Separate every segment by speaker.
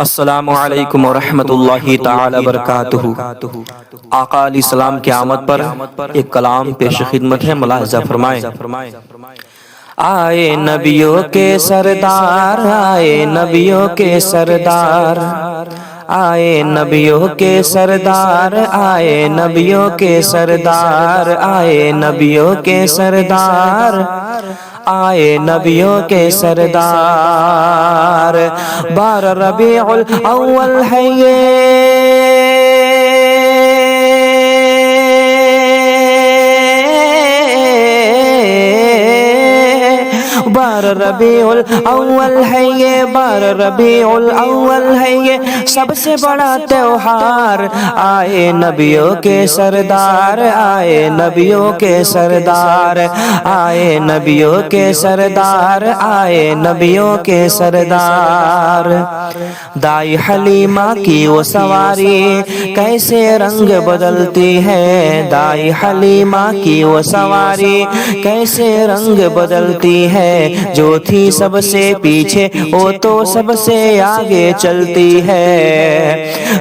Speaker 1: السلام علیکم ورحمۃ اللہ تعالی وبرکاتہ۔ آقا علیہ السلام کی آمد پر ایک کلام پیش خدمت ہے، ملاحظہ فرمائیں۔ آئے نبیوں کے سردار، آئے نبیوں کے سردار، آئے نبیوں کے سردار، آئے نبیوں کے سردار، آئے نبیوں کے سردار، آئے نبیوں کے سردار۔ بار ربیع الاول ہے یہ، بار ربیع الاول ہے یہ، بار ربیع الاول ہے یہ، سب سے بڑا تہوار۔ آئے نبیوں کے سردار، آئے نبیوں کے سردار، آئے نبیوں کے سردار، آئے نبیوں کے سردار۔ دائی حلیمہ کی وہ سواری کیسے رنگ بدلتی ہے، دائی حلیمہ کی وہ سواری کیسے رنگ بدلتی ہے، جو تھی سب سے پیچھے وہ تو سب سے آگے چلتی ہے۔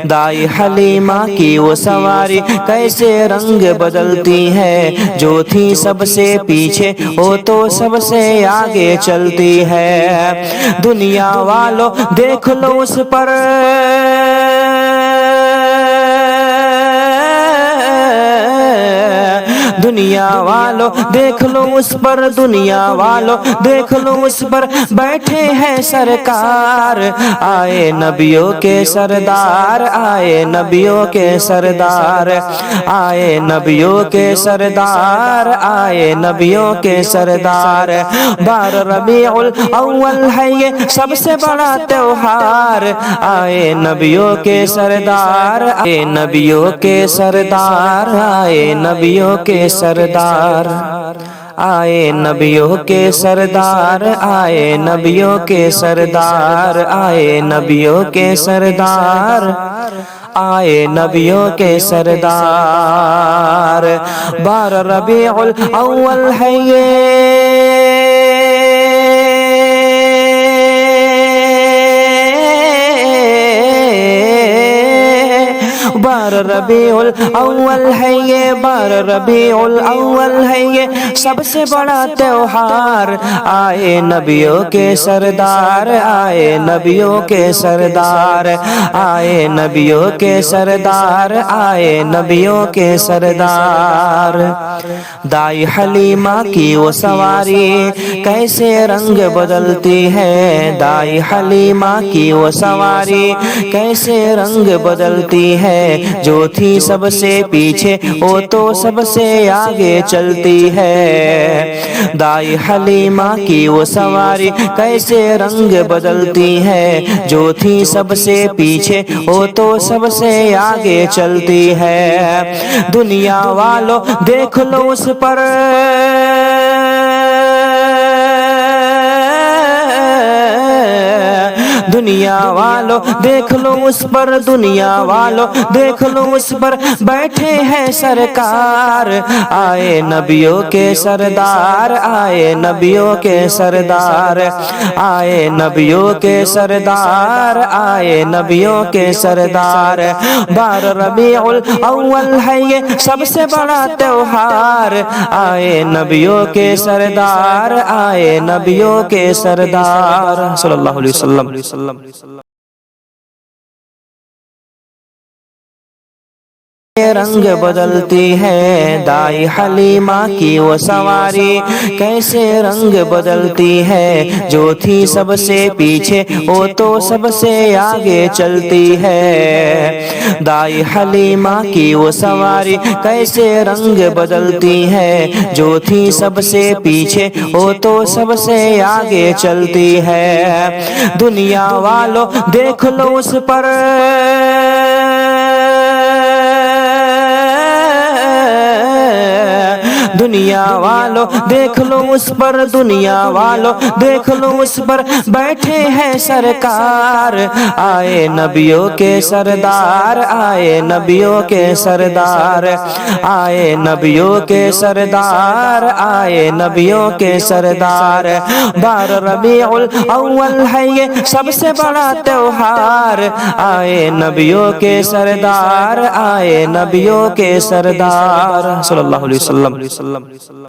Speaker 1: دائی حلیمہ کی وہ سواری کیسے رنگ بدلتی ہے، جو تھی سب سے پیچھے وہ تو سب سے آگے چلتی ہے۔ دنیا والوں دیکھ لو اس پر، دنیا والو دیکھ لو اس پر، دنیا والو دیکھ لو اس پر، بیٹھے ہیں سرکار۔ آئے نبیوں کے سردار، آئے نبیوں کے سردار، آئے نبیوں کے سردار، آئے نبیوں کے سردار۔ بار ربیع الاول ہے یہ، سب سے بڑا تہوار۔ آئے نبیوں کے سردار، آئے نبیوں کے سردار، آئے نبیوں کے سردار، آئے نبیوں کے سردار، آئے نبیوں کے سردار، آئے نبیوں کے سردار، آئے نبیوں کے سردار۔ بار ربیع الاول ہے یہ، بار ربیع الاول ہے یہ، بار ربیع الاول ہے یہ، سب سے بڑا تہوار۔ آئے نبیوں کے سردار، آئے نبیوں کے سردار، آئے نبیوں کے سردار، آئے نبیوں کے سردار۔ دائی حلیمہ کی وہ سواری کیسے رنگ بدلتی ہے، دائی حلیمہ کی وہ سواری کیسے رنگ بدلتی ہے، جو تھی سب سے پیچھے وہ تو سب سے آگے چلتی ہے۔ دائی حلیمہ کی وہ سواری کیسے رنگ بدلتی ہے، جو تھی سب سے پیچھے وہ تو سب سے آگے چلتی ہے۔ دنیا والو دیکھ لو اس پر، دنیا والو دیکھ لو اس پر، دنیا والو دیکھ لو اس پر، بیٹھے ہیں سرکار۔ آئے نبیوں کے سردار، آئے نبیوں کے سردار، آئے نبیوں کے سردار، آئے نبیوں کے سردار۔ بار ربیع الاول ہے یہ، سب سے بڑا تہوار۔ آئے نبیوں کے سردار، آئے نبیوں کے سردار، صلی اللہ علیہ وسلم۔ رنگ بدلتی ہے، دائی حلیمہ کی وہ سواری کیسے رنگ بدلتی ہے، جو تھی سب سے پیچھے وہ تو سب سے آگے چلتی ہے۔ دائی حلیمہ کی وہ سواری کیسے رنگ بدلتی ہے، جو تھی سب سے پیچھے وہ تو سب سے آگے چلتی ہے۔ دنیا والو دیکھ لو اس پر، دنیا والو دیکھ لو اس پر، دنیا والو دیکھ لو اس پر بیٹھے ہیں سرکار، آئے نبیوں کے سردار، آئے نبیوں کے سردار، آئے نبیوں کے سردار، آئے نبیوں کے سردار۔ بار ربیع الاول ہے یہ سب سے بڑا تہوار، آئے نبیوں کے سردار، آئے نبیوں کے سردار، صلی اللہ علیہ وسلم۔